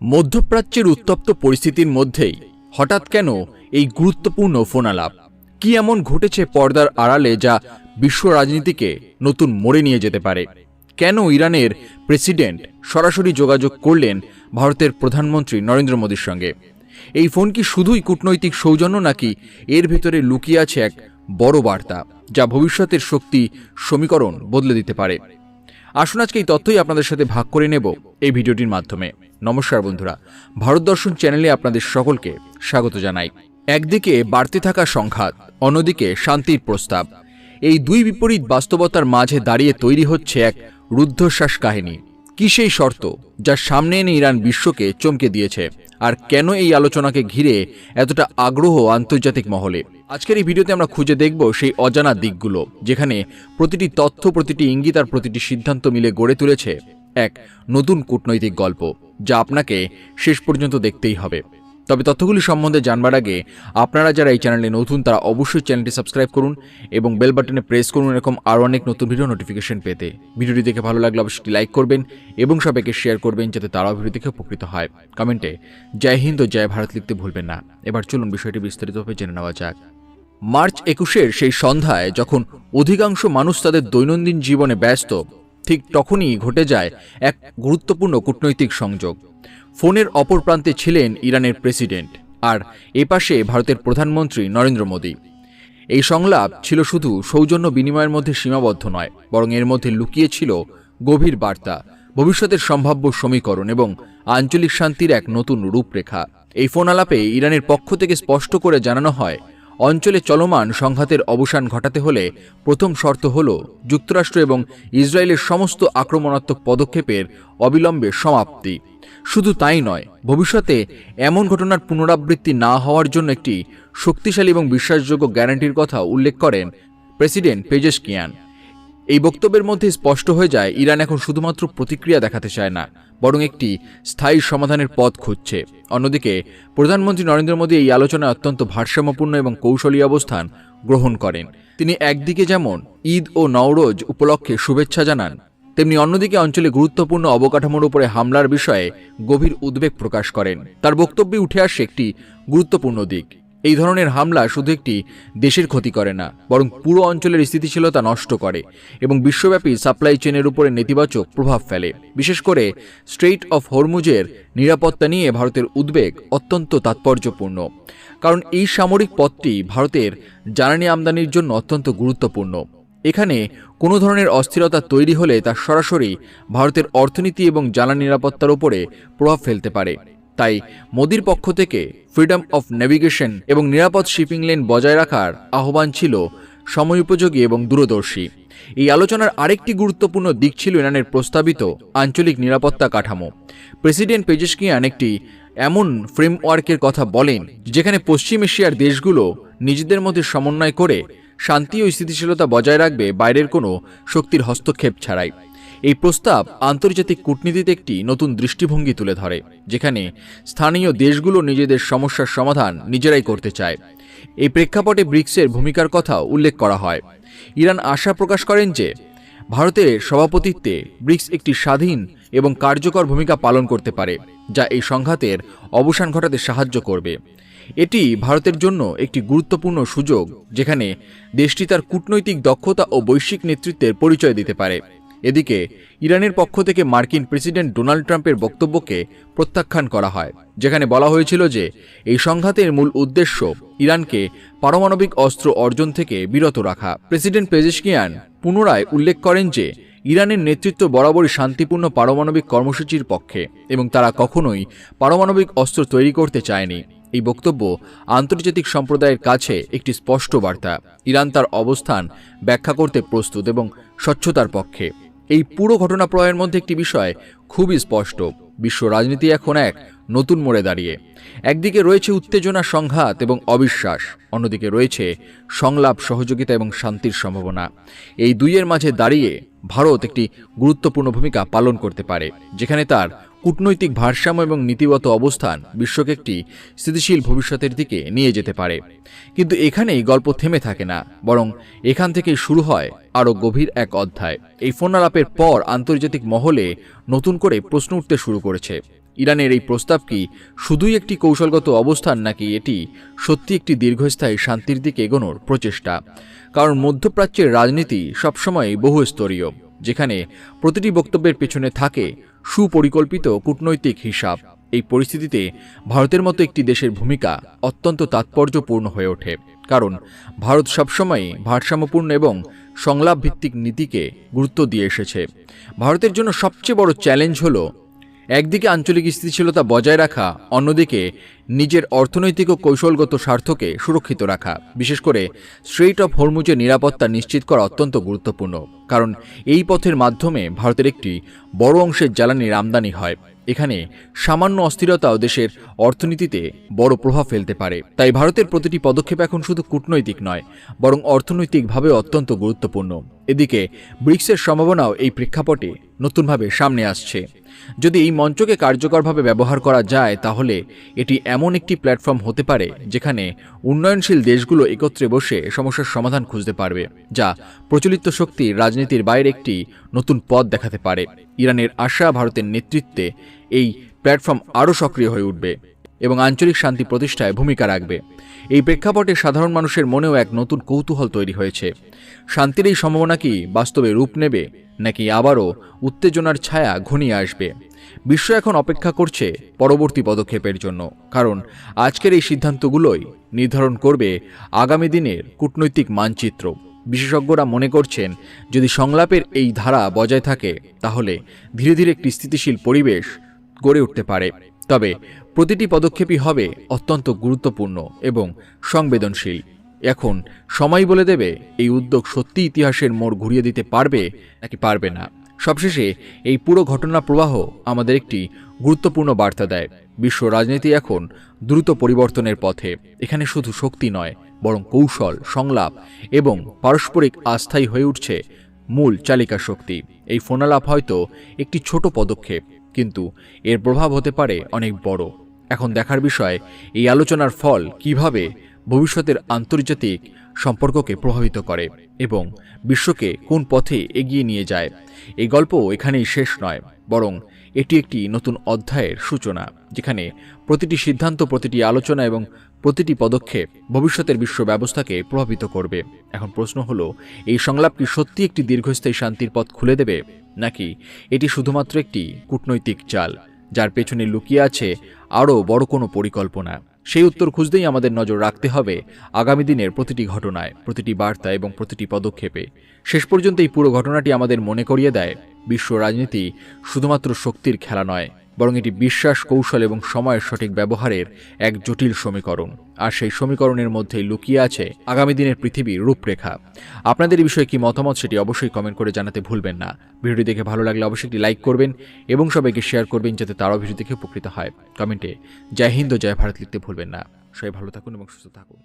মধ্যপ্রাচ্যের উত্তপ্ত পরিস্থিতির মধ্যেই হঠাৎ কেন এই গুরুত্বপূর্ণ ফোন আলাপ? কি এমন ঘটেছে পর্দার আড়ালে যা বিশ্ব রাজনীতিকে নতুন মোড়ে নিয়ে যেতে পারে? কেন ইরানের প্রেসিডেন্ট সরাসরি যোগাযোগ করলেন ভারতের প্রধানমন্ত্রী নরেন্দ্র মোদীর সঙ্গে? এই ফোন কি শুধুই কূটনৈতিক সৌজন্য, নাকি এর ভেতরে লুকিয়ে আছে এক বড় বার্তা যা ভবিষ্যতের শক্তি সমীকরণ বদলে দিতে পারে? আসুন আজকে এই তথ্যই আপনাদের সাথে ভাগ করে নেব এই ভিডিওটির মাধ্যমে। নমস্কার বন্ধুরা, ভারত দর্শন চ্যানেলে আপনাদের সকলকে স্বাগত জানাই। একদিকে বাড়তে থাকা সংঘাত, অন্যদিকে শান্তির প্রস্তাব। এই দুই বিপরীত বাস্তবতার মাঝে দাঁড়িয়ে তৈরি হচ্ছে এক রুদ্ধশ্বাস কাহিনী। কি সেই শর্ত যার সামনে এনে ইরান বিশ্বকে চমকে দিয়েছে? আর কেন এই আলোচনাকে ঘিরে এতটা আগ্রহ আন্তর্জাতিক মহলে? আজকের এই ভিডিওতে আমরা খুঁজে দেখব সেই অজানা দিকগুলো, যেখানে প্রতিটি তথ্য, প্রতিটি ইঙ্গিত আর প্রতিটি সিদ্ধান্ত মিলে গড়ে তুলেছে এক নতুন কূটনৈতিক গল্প, যা আপনাকে শেষ পর্যন্ত দেখতেই হবে। তবে তথ্যগুলি সম্বন্ধে জানবার আগে আপনারা যারা এই চ্যানেলে নতুন, তারা অবশ্যই চ্যানেলটি সাবস্ক্রাইব করুন এবং বেল বাটনে প্রেস করুন এরকম আরও অনেক নতুন ভিডিও নোটিফিকেশন পেতে। ভিডিওটি দেখে ভালো লাগলে অবশ্যই লাইক করবেন এবং সবাইকে শেয়ার করবেন, যাতে তারাও ভিডিও দেখে উপকৃত হয়। কমেন্টে জয় হিন্দ ও জয় ভারত লিখতে ভুলবেন না। এবার চলুন বিষয়টি বিস্তারিতভাবে জেনে নেওয়া যাক। মার্চ 21-এর সেই সন্ধ্যায় যখন অধিকাংশ মানুষ তাদের দৈনন্দিন জীবনে ব্যস্ত, ঠিক তখনই ঘটে যায় এক গুরুত্বপূর্ণ কূটনৈতিক সংযোগ। ফোনের অপর প্রান্তে ছিলেন ইরানের প্রেসিডেন্ট, আর এপাশে ভারতের প্রধানমন্ত্রী নরেন্দ্র মোদী। এই সংলাপ ছিল শুধু সৌজন্য বিনিময়ের মধ্যে সীমাবদ্ধ নয়, বরং এর মধ্যে লুকিয়ে ছিল গভীর বার্তা, ভবিষ্যতের সম্ভাব্য সমীকরণ এবং আঞ্চলিক শান্তির এক নতুন রূপরেখা। এই ফোন আলাপে ইরানের পক্ষ থেকে স্পষ্ট করে জানানো হয়, অঞ্চলে চলমান সংঘাতের অবসান ঘটাতে হলে প্রথম শর্ত হল যুক্তরাষ্ট্র এবং ইসরায়েলের সমস্ত আক্রমণাত্মক পদক্ষেপের অবিলম্বে সমাপ্তি। শুধু তাই নয়, ভবিষ্যতে এমন ঘটনার পুনরাবৃত্তি না হওয়ার জন্য একটি শক্তিশালী এবং বিশ্বাসযোগ্য গ্যারান্টির কথা উল্লেখ করেন প্রেসিডেন্ট পেজেশকিয়ান। এই বক্তব্যের মধ্যে স্পষ্ট হয়ে যায়, ইরান এখন শুধুমাত্র প্রতিক্রিয়া দেখাতে চায় না, বরং একটি স্থায়ী সমাধানের পথ খুঁজছে। অন্যদিকে প্রধানমন্ত্রী নরেন্দ্র মোদী এই আলোচনায় অত্যন্ত ভারসাম্যপূর্ণ এবং কৌশলী অবস্থান গ্রহণ করেন। তিনি একদিকে যেমন ঈদ ও নওরোজ উপলক্ষে শুভেচ্ছা জানান, তেমনি অন্যদিকে অঞ্চলে গুরুত্বপূর্ণ অবকাঠামোর উপরে হামলার বিষয়ে গভীর উদ্বেগ প্রকাশ করেন। তার বক্তব্যে উঠে আসে একটি গুরুত্বপূর্ণ দিক: এই ধরনের হামলা শুধু একটি দেশের ক্ষতি করে না, বরং পুরো অঞ্চলের স্থিতিশীলতা নষ্ট করে এবং বিশ্বব্যাপী সাপ্লাই চেনের উপরে নেতিবাচক প্রভাব ফেলে। বিশেষ করে স্ট্রেইট অফ হরমুজের নিরাপত্তা নিয়ে ভারতের উদ্বেগ অত্যন্ত তাৎপর্যপূর্ণ, কারণ এই সামরিক পথটি ভারতের জ্বালানি আমদানির জন্য অত্যন্ত গুরুত্বপূর্ণ। এখানে কোনো ধরনের অস্থিরতা তৈরি হলে তা সরাসরি ভারতের অর্থনীতি এবং জ্বালানি নিরাপত্তার উপরে প্রভাব ফেলতে পারে। তাই মোদির পক্ষ থেকে ফ্রিডম অফ নেভিগেশন এবং নিরাপদ শিপিং লেন বজায় রাখার আহ্বান ছিল সময়োপযোগী এবং দূরদর্শী। এই আলোচনার আরেকটি গুরুত্বপূর্ণ দিক ছিল ইরানের প্রস্তাবিত আঞ্চলিক নিরাপত্তা কাঠামো। প্রেসিডেন্ট পেজেশকিয়ান একটি এমন ফ্রেমওয়ার্কের কথা বলেন, যেখানে পশ্চিম এশিয়ার দেশগুলো নিজেদের মধ্যে সমন্বয় করে শান্তি ও স্থিতিশীলতা বজায় রাখবে, বাইরের কোনো শক্তির হস্তক্ষেপ ছাড়াই। এই প্রস্তাব আন্তর্জাতিক কূটনীতিতে একটি নতুন দৃষ্টিভঙ্গি তুলে ধরে, যেখানে স্থানীয় দেশগুলো নিজেদের সমস্যার সমাধান নিজেরাই করতে চায়। এই প্রেক্ষাপটে ব্রিক্সের ভূমিকার কথা উল্লেখ করা হয়। ইরান আশা প্রকাশ করেন যে ভারতের সভাপতিত্বে ব্রিক্স একটি স্বাধীন এবং কার্যকর ভূমিকা পালন করতে পারে, যা এই সংঘাতের অবসান ঘটাতে সাহায্য করবে। এটি ভারতের জন্য একটি গুরুত্বপূর্ণ সুযোগ, যেখানে দেশটি তার কূটনৈতিক দক্ষতা ও বৈশ্বিক নেতৃত্বের পরিচয় দিতে পারে। এদিকে ইরানের পক্ষ থেকে মার্কিন প্রেসিডেন্ট ডোনাল্ড ট্রাম্পের বক্তব্যকে প্রত্যাখ্যান করা হয়, যেখানে বলা হয়েছিল যে এই সংঘাতের মূল উদ্দেশ্য ইরানকে পারমাণবিক অস্ত্র অর্জন থেকে বিরত রাখা। প্রেসিডেন্ট পেজেশকিয়ান পুনরায় উল্লেখ করেন যে ইরানের নেতৃত্ব বরাবরই শান্তিপূর্ণ পারমাণবিক কর্মসূচির পক্ষে এবং তারা কখনোই পারমাণবিক অস্ত্র তৈরি করতে চায়নি। এই বক্তব্য আন্তর্জাতিক সম্প্রদায়ের কাছে একটি স্পষ্ট বার্তা। ইরান তার অবস্থান ব্যাখ্যা করতে প্রস্তুত এবং স্বচ্ছতার পক্ষে। এই পুরো ঘটনাপ্রবাহের মধ্যে একটি বিষয় খুবই স্পষ্ট: বিশ্ব রাজনীতি এখন এক নতুন মোড়ে দাঁড়িয়ে। একদিকে রয়েছে উত্তেজনা, সংঘাত এবং অবিশ্বাস, অন্যদিকে রয়েছে সংলাপ, সহযোগিতা এবং শান্তির সম্ভাবনা। এই দুইয়ের মাঝে দাঁড়িয়ে ভারত একটি গুরুত্বপূর্ণ ভূমিকা পালন করতে পারে, যেখানে তার কূটনৈতিক ভারসাম্য এবং নীতিগত অবস্থান বিশ্বকে একটি স্থিতিশীল ভবিষ্যতের দিকে নিয়ে যেতে পারে। কিন্তু এখানেই গল্প থেমে থাকে না, বরং এখান থেকেই শুরু হয় আরও গভীর এক অধ্যায়। এই ফোন আলাপের পর আন্তর্জাতিক মহলে নতুন করে প্রশ্ন উঠতে শুরু করেছে: ইরানের এই প্রস্তাব কি শুধুই একটি কৌশলগত অবস্থান, নাকি এটি সত্যি একটি দীর্ঘস্থায়ী শান্তির দিকে এগোনোর প্রচেষ্টা? কারণ মধ্যপ্রাচ্যের রাজনীতি সবসময় বহুস্তরীয়, যেখানে প্রতিটি বক্তব্যের পেছনে থাকে সুপরিকল্পিত কূটনৈতিক হিসাব। এই পরিস্থিতিতে ভারতের মতো একটি দেশের ভূমিকা অত্যন্ত তাৎপর্যপূর্ণ হয়ে ওঠে, কারণ ভারত সবসময় ভারসাম্যপূর্ণ এবং সংলাপ ভিত্তিক নীতিকে গুরুত্ব দিয়ে এসেছে। ভারতের জন্য সবচেয়ে বড় চ্যালেঞ্জ হল একদিকে আঞ্চলিক স্থিতিশীলতা বজায় রাখা, অন্যদিকে নিজের অর্থনৈতিক ও কৌশলগত স্বার্থকে সুরক্ষিত রাখা। বিশেষ করে স্ট্রেইট অফ হরমুজের নিরাপত্তা নিশ্চিত করা অত্যন্ত গুরুত্বপূর্ণ, কারণ এই পথের মাধ্যমে ভারতের একটি বড় অংশের জ্বালানির আমদানি হয়। এখানে সামান্য অস্থিরতাও দেশের অর্থনীতিতে বড় প্রভাব ফেলতে পারে। তাই ভারতের প্রতিটি পদক্ষেপ এখন শুধু কূটনৈতিক নয়, বরং অর্থনৈতিকভাবেও অত্যন্ত গুরুত্বপূর্ণ। এদিকে ব্রিক্সের সম্ভাবনাও এই প্রেক্ষাপটে নতুনভাবে সামনে আসছে। যদি এই মঞ্চকে কার্যকরভাবে ব্যবহার করা যায়, তাহলে এটি এমন একটি প্ল্যাটফর্ম হতে পারে যেখানে উন্নয়নশীল দেশগুলো একত্রে বসে সমস্যার সমাধান খুঁজতে পারবে, যা প্রচলিত শক্তির রাজনীতির বাইরে একটি নতুন পথ দেখাতে পারে। ইরানের আশা ভারতের নেতৃত্বে এই প্ল্যাটফর্ম আরও সক্রিয় হয়ে উঠবে এবং আঞ্চলিক শান্তি প্রতিষ্ঠায় ভূমিকা রাখবে। এই প্রেক্ষাপটে সাধারণ মানুষের মনেও এক নতুন কৌতূহল তৈরি হয়েছে। শান্তির এই সম্ভাবনা কি বাস্তবে রূপ নেবে, নাকি আবারও উত্তেজনার ছায়া ঘনিয়ে আসবে? বিশ্ব এখন অপেক্ষা করছে পরবর্তী পদক্ষেপের জন্য, কারণ আজকের এই সিদ্ধান্তগুলোই নির্ধারণ করবে আগামী দিনের কূটনৈতিক মানচিত্র। বিশেষজ্ঞরা মনে করছেন, যদি সংলাপের এই ধারা বজায় থাকে, তাহলে ধীরে ধীরে একটি স্থিতিশীল পরিবেশ গড়ে উঠতে পারে। তবে প্রতিটি পদক্ষেপই হবে অত্যন্ত গুরুত্বপূর্ণ এবং সংবেদনশীল। এখন সময় বলে দেবে এই উদ্যোগ সত্যি ইতিহাসের মোড় ঘুরিয়ে দিতে পারবে নাকি পারবে না। সবশেষে এই পুরো ঘটনা প্রবাহ আমাদের একটি গুরুত্বপূর্ণ বার্তা দেয়। বিশ্ব রাজনীতি এখন দ্রুত পরিবর্তনের পথে। এখানে শুধু শক্তি নয়, বরং কৌশল, সংলাপ এবং পারস্পরিক আস্থাই হয়ে উঠছে মূল চালিকা শক্তি। এই ফোনালাপ হয়তো একটি ছোট পদক্ষেপ, কিন্তু এর প্রভাব হতে পারে অনেক বড়। এখন দেখার বিষয় এই আলোচনার ফল কিভাবে ভবিষ্যতের আন্তর্জাতিক সম্পর্ককে প্রভাবিত করে এবং বিশ্বকে কোন পথে এগিয়ে নিয়ে যায়। এই গল্প এখানেই শেষ নয়, বরং এটি একটি নতুন অধ্যায়ের সূচনা, যেখানে প্রতিটি সিদ্ধান্ত, প্রতিটি আলোচনা এবং প্রতিটি পদক্ষেপ ভবিষ্যতের বিশ্ব ব্যবস্থাকে প্রভাবিত করবে। এখন প্রশ্ন হলো, এই সংলাপ কি সত্যি একটি দীর্ঘস্থায়ী শান্তির পথ খুলে দেবে, নাকি এটি শুধুমাত্র একটি কূটনৈতিক চাল, যার পেছনে লুকিয়ে আছে আরও বড় কোনো পরিকল্পনা? সেই উত্তর খুঁজতেই আমাদের নজর রাখতে হবে আগামী দিনের প্রতিটি ঘটনায়, প্রতিটি বার্তা এবং প্রতিটি পদক্ষেপে। শেষ পর্যন্ত এই পুরো ঘটনাটি আমাদের মনে করিয়ে দেয়, বিশ্ব রাজনীতি শুধুমাত্র শক্তির খেলা নয়, বরং এটি বিশ্বাস, কৌশল এবং সময়ের সঠিক ব্যবহারের এক জটিল সমীকরণ। আর সেই সমীকরণের মধ্যেই লুকিয়ে আছে আগামী দিনের পৃথিবীর রূপরেখা। আপনাদের এই বিষয়ে কি মতামত, সেটি অবশ্যই কমেন্ট করে জানাতে ভুলবেন না। ভিডিওটি দেখে ভালো লাগলে অবশ্যই একটি লাইক করবেন এবং সবাইকে শেয়ার করবেন, যাতে তারাও ভিডিও দেখে উপকৃত হয়। কমেন্টে জয় হিন্দ ও জয় ভারত লিখতে ভুলবেন না। সবাই ভালো থাকুন এবং সুস্থ থাকুন।